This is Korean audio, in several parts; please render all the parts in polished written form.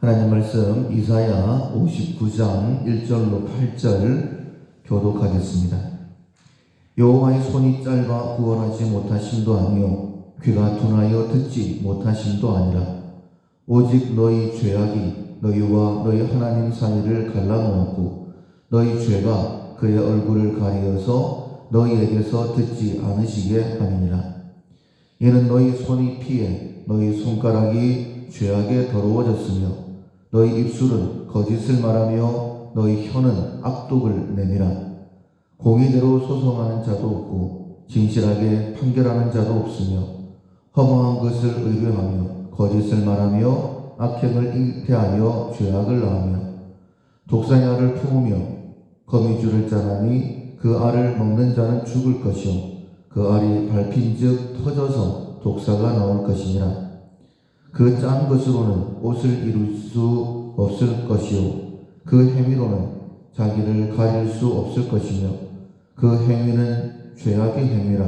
하나님 말씀 이사야 59장 1절로 8절 교독하겠습니다. 여호와의 손이 짧아 구원하지 못하심도 아니요 귀가 둔하여 듣지 못하심도 아니라 오직 너희 죄악이 너희와 너희 하나님 사이를 갈라놓았고 너희 죄가 그의 얼굴을 가리어서 너희에게서 듣지 않으시게 함이니라. 이는 너희 손이 피해 너희 손가락이 죄악에 더러워졌으며 너희 입술은 거짓을 말하며 너희 혀는 악독을 내밀어 공의대로 소송하는 자도 없고 진실하게 판결하는 자도 없으며 허무한 것을 의뢰하며 거짓을 말하며 악행을 잉태하여 죄악을 낳으며 독사의 알을 품으며 거미줄을 짜나니 그 알을 먹는 자는 죽을 것이요 그 알이 밟힌즉 터져서 독사가 나올 것이니라. 그 짠 것으로는 옷을 이룰 수 없을 것이요 그 행위로는 자기를 가릴 수 없을 것이며 그 행위는 죄악의 행위라.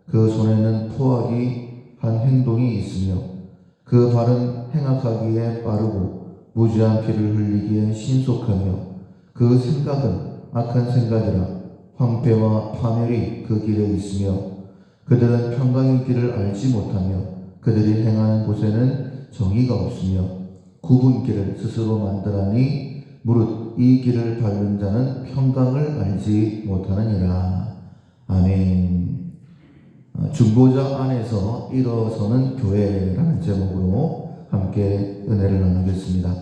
그 손에는 포악이 한 행동이 있으며 그 발은 행악하기에 빠르고 무죄한 피를 흘리기에 신속하며 그 생각은 악한 생각이라. 황폐와 파멸이 그 길에 있으며 그들은 평강의 길을 알지 못하며 그들이 행하는 곳에는 정의가 없으며 굽은 길을 스스로 만들하니 무릇 이 길을 밟는 자는 평강을 알지 못하느니라. 아멘. 중보자 안에서 일어서는 교회라는 제목으로 함께 은혜를 나누겠습니다.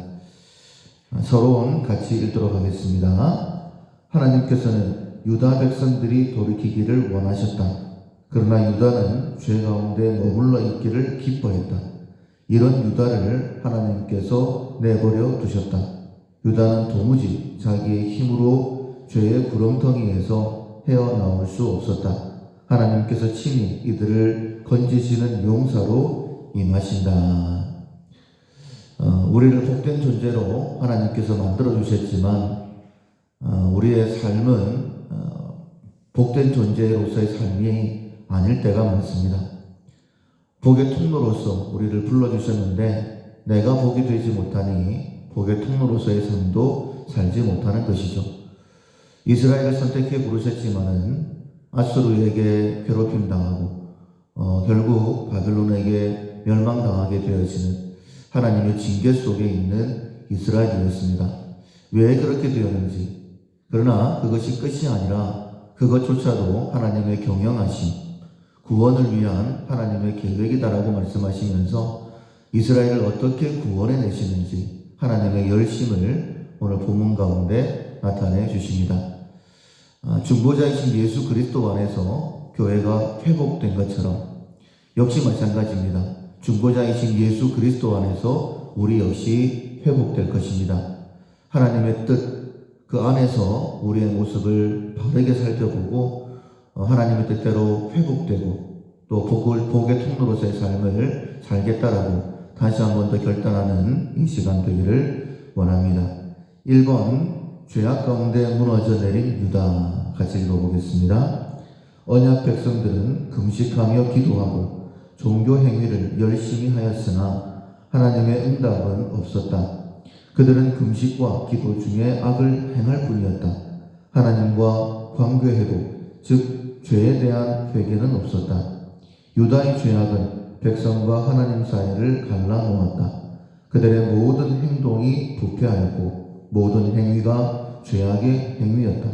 서론 같이 읽도록 하겠습니다. 하나님께서는 유다 백성들이 돌이키기를 원하셨다. 그러나 유다는 죄 가운데 머물러 있기를 기뻐했다. 이런 유다를 하나님께서 내버려 두셨다. 유다는 도무지 자기의 힘으로 죄의 구렁텅이에서 헤어나올 수 없었다. 하나님께서 친히 이들을 건지시는 용사로 임하신다. 우리를 복된 존재로 하나님께서 만들어주셨지만 우리의 삶은 복된 존재로서의 삶이 아닐 때가 많습니다. 복의 통로로서 우리를 불러주셨는데 내가 복이 되지 못하니 복의 통로로서의 삶도 살지 못하는 것이죠. 이스라엘을 선택해 부르셨지만은 아수르에게 괴롭힘 당하고 결국 바벨론에게 멸망당하게 되어지는 하나님의 징계 속에 있는 이스라엘이었습니다. 왜 그렇게 되었는지, 그러나 그것이 끝이 아니라 그것조차도 하나님의 경영하심, 구원을 위한 하나님의 계획이다라고 말씀하시면서 이스라엘을 어떻게 구원해 내시는지 하나님의 열심을 오늘 본문 가운데 나타내 주십니다. 중보자이신 예수 그리스도 안에서 교회가 회복된 것처럼 역시 마찬가지입니다. 중보자이신 예수 그리스도 안에서 우리 역시 회복될 것입니다. 하나님의 뜻, 그 안에서 우리의 모습을 바르게 살펴보고 하나님의 뜻대로 회복되고 또 복의 통로로서의 삶을 살겠다라고 다시 한 번 더 결단하는 이 시간 되기를 원합니다. 1번 죄악 가운데 무너져 내린 유다 같이 읽어보겠습니다. 언약 백성들은 금식하며 기도하고 종교 행위를 열심히 하였으나 하나님의 응답은 없었다. 그들은 금식과 기도 중에 악을 행할 뿐이었다. 하나님과 관계해도 즉 죄에 대한 회개는 없었다. 유다의 죄악은 백성과 하나님 사이를 갈라놓았다. 그들의 모든 행동이 부패하였고 모든 행위가 죄악의 행위였다.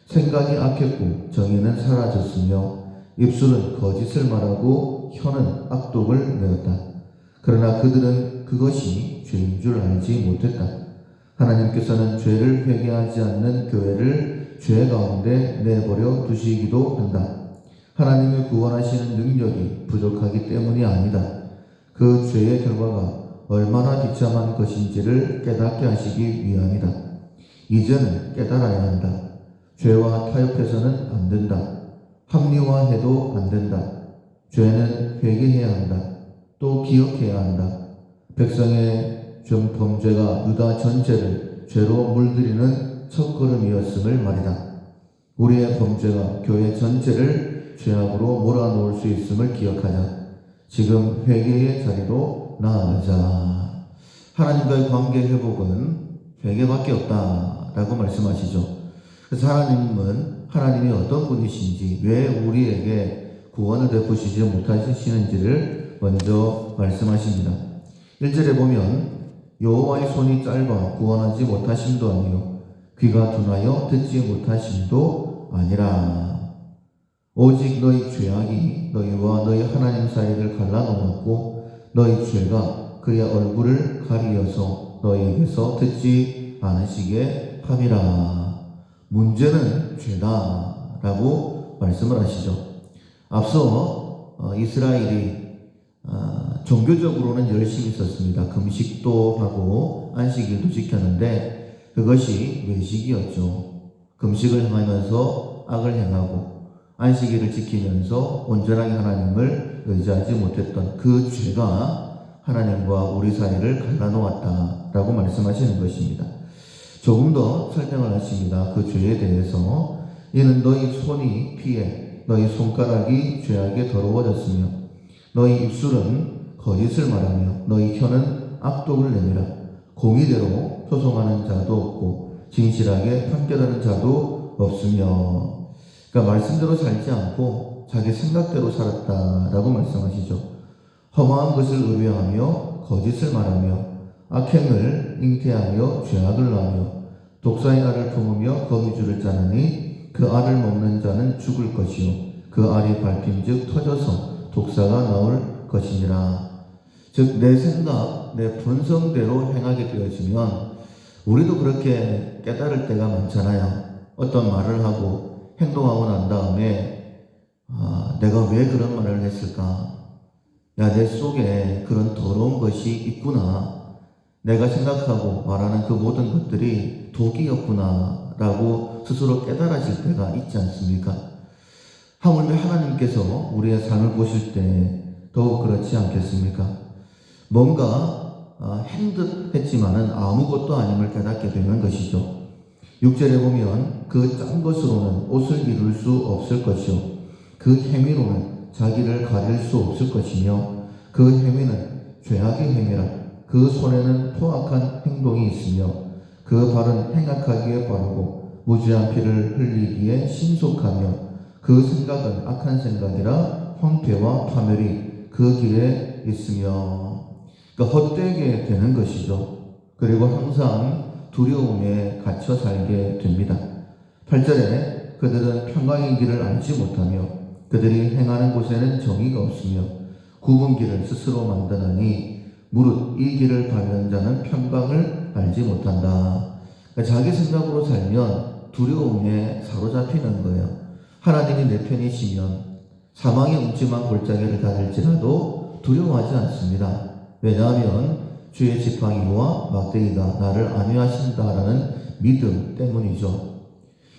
생각이 악했고 정의는 사라졌으며 입술은 거짓을 말하고 혀는 악독을 내었다. 그러나 그들은 그것이 죄인 줄 알지 못했다. 하나님께서는 죄를 회개하지 않는 교회를 죄 가운데 내버려 두시기도 한다. 하나님의 구원하시는 능력이 부족하기 때문이 아니다. 그 죄의 결과가 얼마나 비참한 것인지를 깨닫게 하시기 위함이다. 이제는 깨달아야 한다. 죄와 타협해서는 안 된다. 합리화해도 안 된다. 죄는 회개해야 한다. 또 기억해야 한다. 백성의 범죄가 유다 전체를 죄로 물들이는 첫걸음이었음을 말이다. 우리의 범죄가 교회 전체를 죄악으로 몰아놓을 수 있음을 기억하자. 지금 회개의 자리로 나아가자. 하나님과의 관계 회복은 회개밖에 없다라고 말씀하시죠. 그래서 하나님은 하나님이 어떤 분이신지, 왜 우리에게 구원을 베푸시지 못하시는지를 먼저 말씀하십니다. 1절에 보면 여호와의 손이 짧아 구원하지 못하심도 아니요 귀가 둔하여 듣지 못하심도 아니라 오직 너희 죄악이 너희와 너희 하나님 사이를 갈라놓았고 너희 죄가 그의 얼굴을 가리어서 너희에게서 듣지 않으시게 함이라. 문제는 죄다라고 말씀을 하시죠. 앞서 이스라엘이 종교적으로는 열심히 있었습니다. 금식도 하고 안식일도 지켰는데 그것이 외식이었죠. 금식을 행하면서 악을 행하고 안식일을 지키면서 온전하게 하나님을 의지하지 못했던 그 죄가 하나님과 우리 사이를 갈라놓았다라고 말씀하시는 것입니다. 조금 더 설명을 하십니다. 그 죄에 대해서 이는 너희 손이 피해 너희 손가락이 죄악에 더러워졌으며 너희 입술은 거짓을 말하며 너희 혀는 악독을 내밀어 공의대로 소송하는 자도 없고 진실하게 판결하는 자도 없으며. 그러니까 말씀대로 살지 않고 자기 생각대로 살았다라고 말씀하시죠. 험한 것을 의뢰하며 거짓을 말하며 악행을 잉태하여 죄악을 낳으며 독사의 알을 품으며 거미줄을 짜느니 그 알을 먹는 자는 죽을 것이요 그 알이 밟힘즉 터져서 독사가 나올 것이니라. 즉 내 생각, 내 본성대로 행하게 되어지면 우리도 그렇게 깨달을 때가 많잖아요. 어떤 말을 하고 행동하고 난 다음에 내가 왜 그런 말을 했을까? 야, 내 속에 그런 더러운 것이 있구나. 내가 생각하고 말하는 그 모든 것들이 독이었구나 라고 스스로 깨달아질 때가 있지 않습니까? 하물며 하나님께서 우리의 삶을 보실 때 더욱 그렇지 않겠습니까? 뭔가 한 듯 했지만은 아무것도 아님을 깨닫게 되는 것이죠. 6절에 보면 그 짠 것으로는 옷을 이룰 수 없을 것이요 그 행위로는 자기를 가릴 수 없을 것이며 그 행위는 죄악의 행위라. 그 손에는 포악한 행동이 있으며 그 발은 행악하기에 빠르고 무지한 피를 흘리기에 신속하며 그 생각은 악한 생각이라 황폐와 파멸이 그 길에 있으며. 그러니까 헛되게 되는 것이죠. 그리고 항상 두려움에 갇혀 살게 됩니다. 8절에 그들은 평강의 길을 알지 못하며 그들이 행하는 곳에는 정의가 없으며 굽은 길을 스스로 만드나니 무릇 이 길을 밟는 자는 평강을 알지 못한다. 그러니까 자기 생각으로 살면 두려움에 사로잡히는 거예요. 하나님이 내 편이시면 사망의 음침한 골짜기를 가질지라도 두려워하지 않습니다. 왜냐하면 주의 지팡이와 막대기가 나를 안위하신다라는 믿음 때문이죠.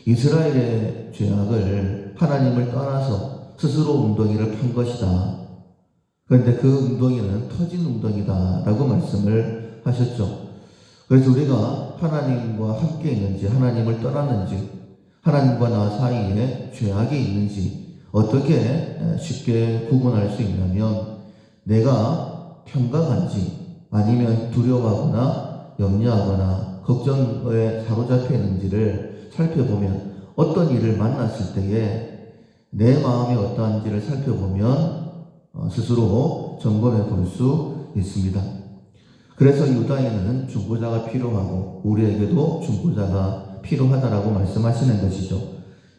이스라엘의 죄악을 하나님을 떠나서 스스로 웅덩이를 판 것이다. 그런데 그 웅덩이는 터진 웅덩이다라고 말씀을 하셨죠. 그래서 우리가 하나님과 함께 있는지 하나님을 떠났는지 하나님과 나 사이에 죄악이 있는지 어떻게 쉽게 구분할 수 있냐면 내가 평강한지 아니면 두려워하거나 염려하거나 걱정에 사로잡혀 있는지를 살펴보면 어떤 일을 만났을 때에 내 마음이 어떠한지를 살펴보면 스스로 점검해 볼 수 있습니다. 그래서 유다에는 중보자가 필요하고 우리에게도 중보자가 필요하다라고 말씀하시는 것이죠.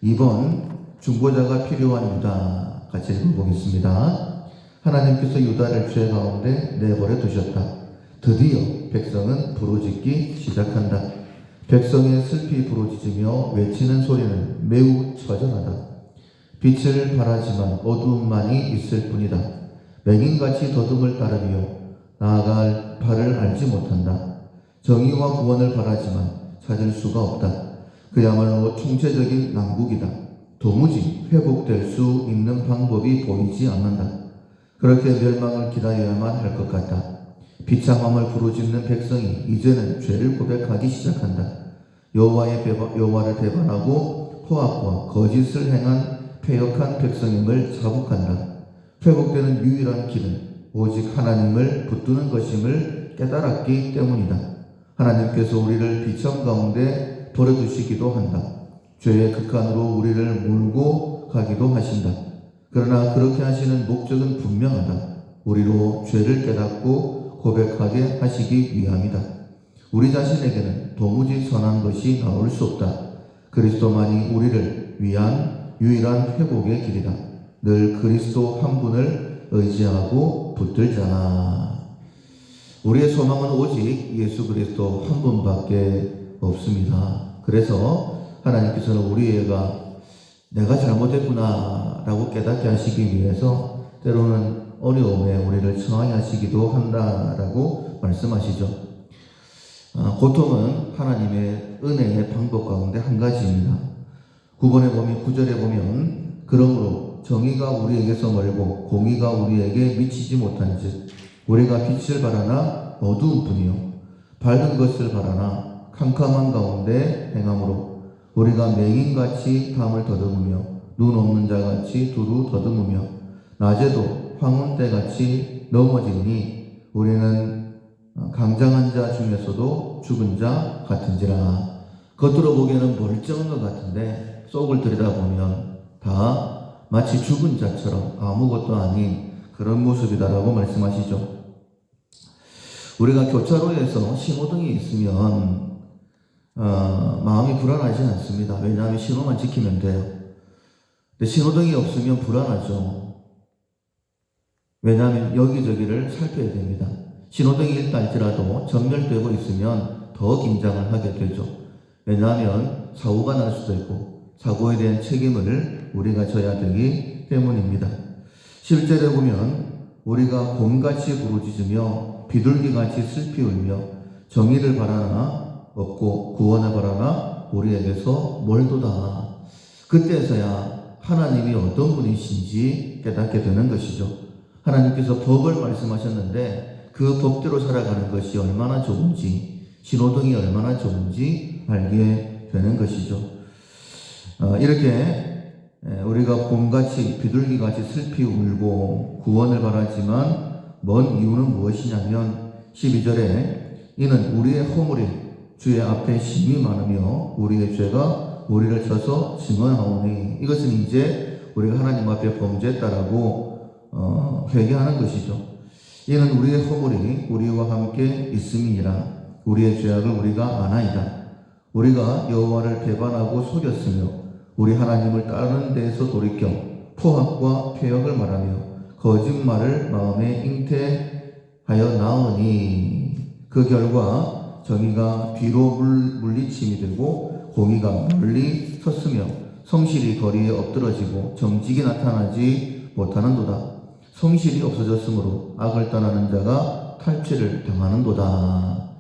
이번 중보자가 필요한 유다 같이 읽어보겠습니다. 하나님께서 유다를 죄 가운데 내버려 두셨다. 드디어 백성은 부르짖기 시작한다. 백성의 슬피 부르짖으며 외치는 소리는 매우 처절하다. 빛을 발하지만 어두움만이 있을 뿐이다. 맹인같이 더듬을 따르며 나아갈 발을 알지 못한다. 정의와 구원을 바라지만 찾을 수가 없다. 그야말로 총체적인 난국이다. 도무지 회복될 수 있는 방법이 보이지 않는다. 그렇게 멸망을 기다려야만 할 것 같다. 비참함을 부르짖는 백성이 이제는 죄를 고백하기 시작한다. 여호와를 배반하고 포악과 거짓을 행한 패역한 백성임을 자복한다. 회복되는 유일한 길은 오직 하나님을 붙드는 것임을 것을 깨달았기 때문이다. 하나님께서 우리를 비천 가운데 버려두시기도 한다. 죄의 극한으로 우리를 몰고 가기도 하신다. 그러나 그렇게 하시는 목적은 분명하다. 우리로 죄를 깨닫고 고백하게 하시기 위함이다. 우리 자신에게는 도무지 선한 것이 나올 수 없다. 그리스도만이 우리를 위한 유일한 회복의 길이다. 늘 그리스도 한 분을 의지하고 붙들자. 우리의 소망은 오직 예수 그리스도 한 분밖에 없습니다. 그래서 하나님께서는 우리가 내가 잘못했구나 라고 깨닫게 하시기 위해서 때로는 어려움에 우리를 처하게 하시기도 한다라고 말씀하시죠. 고통은 하나님의 은혜의 방법 가운데 한 가지입니다. 9절에 보면 그러므로 정의가 우리에게서 멀고 공의가 우리에게 미치지 못한즉 우리가 빛을 바라나 어두운 뿐이요 밝은 것을 바라나 캄캄한 가운데 행함으로 우리가 맹인같이 담을 더듬으며 눈 없는 자같이 두루 더듬으며 낮에도 황혼때같이 넘어지니 우리는 강장한 자 중에서도 죽은 자 같은지라. 겉으로 보기에는 멀쩡한 것 같은데 속을 들여다보면 다 마치 죽은 자처럼 아무것도 아닌 그런 모습이다라고 말씀하시죠. 우리가 교차로에서 신호등이 있으면 마음이 불안하지 않습니다. 왜냐하면 신호만 지키면 돼요. 근데 신호등이 없으면 불안하죠. 왜냐하면 여기저기를 살펴야 됩니다. 신호등이 있다 할지라도 전멸되고 있으면 더 긴장을 하게 되죠. 왜냐하면 사고가 날 수도 있고 사고에 대한 책임을 우리가 져야 되기 때문입니다. 실제로 보면 우리가 곰같이 부르짖으며 비둘기같이 슬피 울며 정의를 바라나 없고 구원을 바라나 우리에게서 멀도다. 그때서야 하나님이 어떤 분이신지 깨닫게 되는 것이죠. 하나님께서 법을 말씀하셨는데 그 법대로 살아가는 것이 얼마나 좋은지, 신호등이 얼마나 좋은지 알게 되는 것이죠. 이렇게 우리가 곰같이 비둘기같이 슬피 울고 구원을 바라지만 먼 이유는 무엇이냐면 12절에 이는 우리의 허물이 주의 앞에 심히 많으며 우리의 죄가 우리를 쳐서 증언하오니 이것은 이제 우리가 하나님 앞에 범죄했다라고 회개하는 것이죠. 이는 우리의 허물이 우리와 함께 있음이니라. 우리의 죄악을 우리가 아나이다. 우리가 여호와를 배반하고 속였으며 우리 하나님을 따르는 데에서 돌이켜 포악과 폐역을 말하며 거짓말을 마음에 잉태하여 나오니 그 결과 정의가 뒤로 물리침이 되고 공의가 멀리 섰으며 성실이 거리에 엎드러지고 정직이 나타나지 못하는도다. 성실이 없어졌으므로 악을 떠나는 자가 탈취를 당하는도다.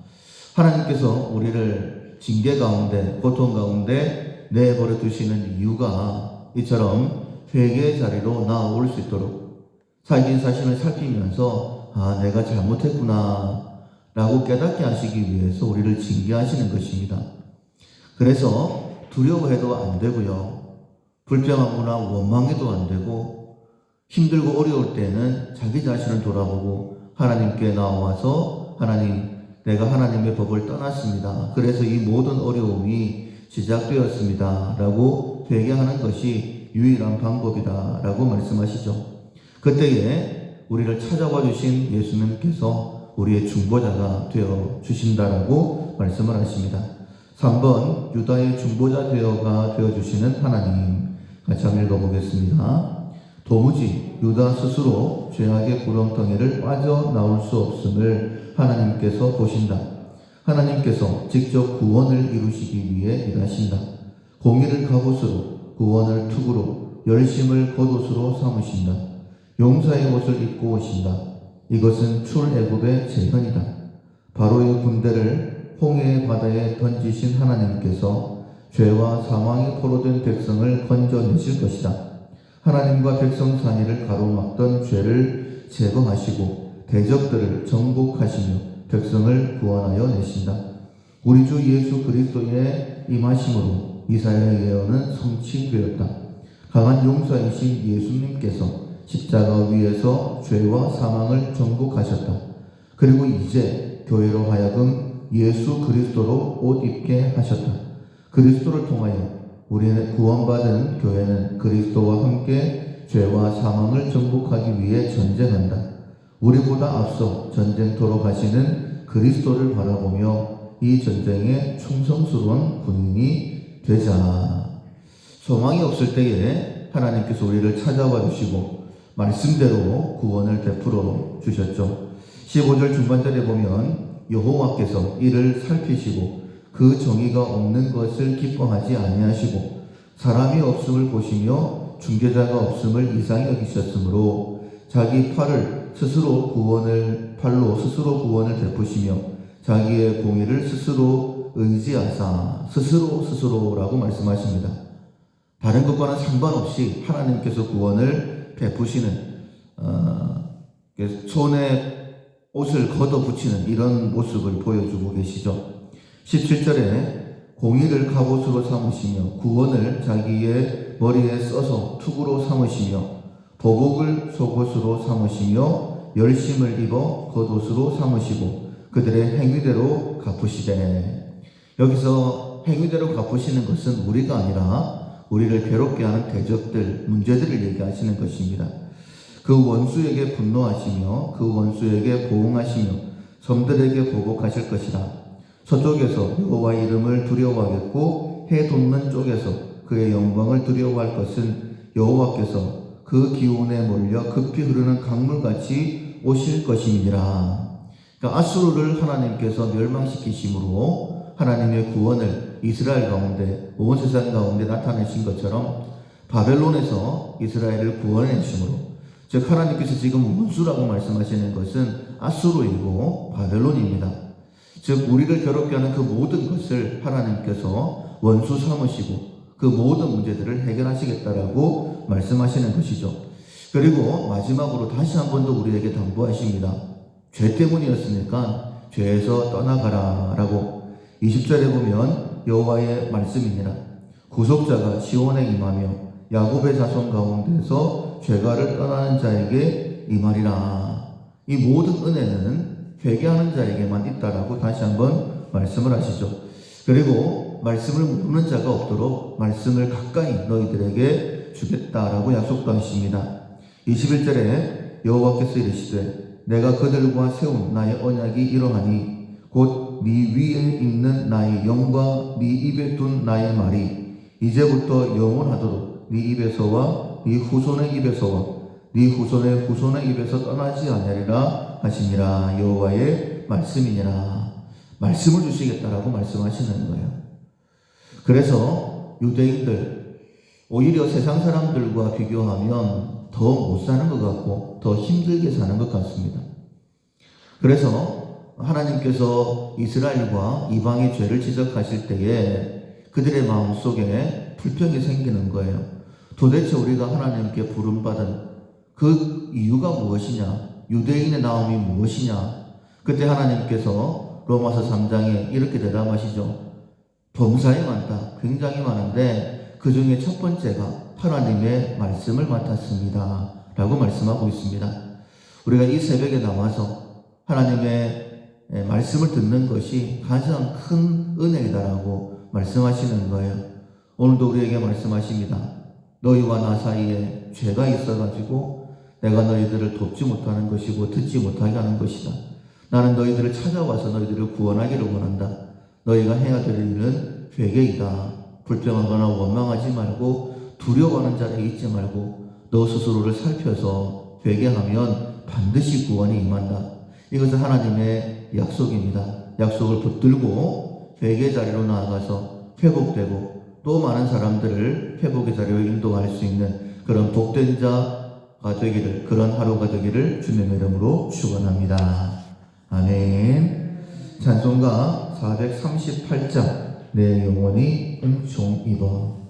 하나님께서 우리를 징계 가운데 고통 가운데 내버려 두시는 이유가 이처럼 회개의 자리로 나아올 수 있도록 자기 자신을 살피면서 내가 잘못했구나 라고 깨닫게 하시기 위해서 우리를 징계하시는 것입니다. 그래서 두려워해도 안 되고요. 불평하거나 원망해도 안 되고 힘들고 어려울 때는 자기 자신을 돌아보고 하나님께 나와서 하나님, 내가 하나님의 법을 떠났습니다. 그래서 이 모든 어려움이 시작되었습니다. 라고 회개하는 것이 유일한 방법이다. 라고 말씀하시죠. 그때에 우리를 찾아와 주신 예수님께서 우리의 중보자가 되어 주신다라고 말씀을 하십니다. 3번 유다의 중보자 되어 주시는 하나님. 같이 한번 읽어보겠습니다. 도무지 유다 스스로 죄악의 구렁텅이를 빠져나올 수 없음을 하나님께서 보신다. 하나님께서 직접 구원을 이루시기 위해 일하신다. 공의를 갑옷으로 구원을 투구로 열심을 겉옷으로 삼으신다. 용사의 옷을 입고 오신다. 이것은 출애굽의 재현이다. 바로의 군대를 홍해의 바다에 던지신 하나님께서 죄와 사망에 포로된 백성을 건져내실 것이다. 하나님과 백성 사이를 가로막던 죄를 제거하시고 대적들을 정복하시며 백성을 구원하여 내신다. 우리 주 예수 그리스도의 임하심으로 이사야의 예언은 성취되었다. 강한 용사이신 예수님께서 십자가 위에서 죄와 사망을 정복하셨다. 그리고 이제 교회로 하여금 예수 그리스도로 옷 입게 하셨다. 그리스도를 통하여 우리는 구원받은 교회는 그리스도와 함께 죄와 사망을 정복하기 위해 전쟁한다. 우리보다 앞서 전쟁터로 가시는 그리스도를 바라보며 이 전쟁에 충성스러운 군인이 되자. 소망이 없을 때에 하나님께서 우리를 찾아와 주시고 말씀대로 구원을 베풀어 주셨죠. 15절 중반절에 보면 여호와께서 이를 살피시고 그 정의가 없는 것을 기뻐하지 아니하시고 사람이 없음을 보시며 중개자가 없음을 이상히 여기셨으므로 자기 팔로 스스로 구원을 베푸시며 자기의 공의를 스스로 의지하사 스스로라고 말씀하십니다. 다른 것과는 상관없이 하나님께서 구원을 베푸시는 손에 옷을 걷어붙이는 이런 모습을 보여주고 계시죠. 17절에 공의를 갑옷으로 삼으시며 구원을 자기의 머리에 써서 투구로 삼으시며 보복을 속옷으로 삼으시며 열심을 입어 겉옷으로 삼으시고 그들의 행위대로 갚으시되. 여기서 행위대로 갚으시는 것은 우리가 아니라 우리를 괴롭게 하는 대적들, 문제들을 얘기하시는 것입니다. 그 원수에게 분노하시며 그 원수에게 보응하시며 섬들에게 보복하실 것이라. 서쪽에서 여호와의 이름을 두려워하겠고 해 돋는 쪽에서 그의 영광을 두려워할 것은 여호와께서 그 기운에 몰려 급히 흐르는 강물같이 오실 것임이니라. 그러니까 아수르를 하나님께서 멸망시키심으로 하나님의 구원을 이스라엘 가운데, 온 세상 가운데 나타내신 것처럼 바벨론에서 이스라엘을 구원해 주심으로, 즉 하나님께서 지금 원수라고 말씀하시는 것은 아수르이고 바벨론입니다. 즉 우리를 괴롭게 하는 그 모든 것을 하나님께서 원수 삼으시고 그 모든 문제들을 해결하시겠다라고 말씀하시는 것이죠. 그리고 마지막으로 다시 한 번 더 우리에게 당부하십니다. 죄 때문이었으니까 죄에서 떠나가라 라고. 20절에 보면 여호와의 말씀이니라. 구속자가 시온에 임하며 야곱의 자손 가운데서 죄가를 떠나는 자에게 임하리라. 이 모든 은혜는 회개하는 자에게만 있다라고 다시 한번 말씀을 하시죠. 그리고 말씀을 모르는 자가 없도록 말씀을 가까이 너희들에게 주겠다라고 약속도 하십니다. 21절에 여호와께서 이르시되 내가 그들과 세운 나의 언약이 이러하니 곧 네 위에 있는 나의 영과 네 입에 둔 나의 말이 이제부터 영원하도록 네 입에서와 네 후손의 입에서와 네 후손의 후손의 입에서 떠나지 아니하리라 하시니라. 여호와의 말씀이니라. 말씀을 주시겠다라고 말씀하시는 거예요. 그래서 유대인들 오히려 세상 사람들과 비교하면 더 못 사는 것 같고 더 힘들게 사는 것 같습니다. 그래서 하나님께서 이스라엘과 이방의 죄를 지적하실 때에 그들의 마음속에 불평이 생기는 거예요. 도대체 우리가 하나님께 부름받은 그 이유가 무엇이냐? 유대인의 나옴이 무엇이냐? 그때 하나님께서 로마서 3장에 이렇게 대답하시죠. 범사에 많다. 굉장히 많은데 그 중에 첫 번째가 하나님의 말씀을 맡았습니다 라고 말씀하고 있습니다. 우리가 이 새벽에 나와서 하나님의 말씀을 듣는 것이 가장 큰 은혜이다라고 말씀하시는 거예요. 오늘도 우리에게 말씀하십니다. 너희와 나 사이에 죄가 있어가지고 내가 너희들을 돕지 못하는 것이고 듣지 못하게 하는 것이다. 나는 너희들을 찾아와서 너희들을 구원하기를 원한다. 너희가 해야 될 일은 회개이다. 불평하거나 원망하지 말고 두려워하는 자리에 있지 말고 너 스스로를 살펴서 회개하면 반드시 구원이 임한다. 이것은 하나님의 약속입니다. 약속을 붙들고 회개 자리로 나아가서 회복되고 또 많은 사람들을 회복의 자리로 인도할 수 있는 그런 복된 자가 되기를, 그런 하루가 되기를 주님의 이름으로 축원합니다. 아멘. 찬송가 438장 내 영혼이 은총 입어.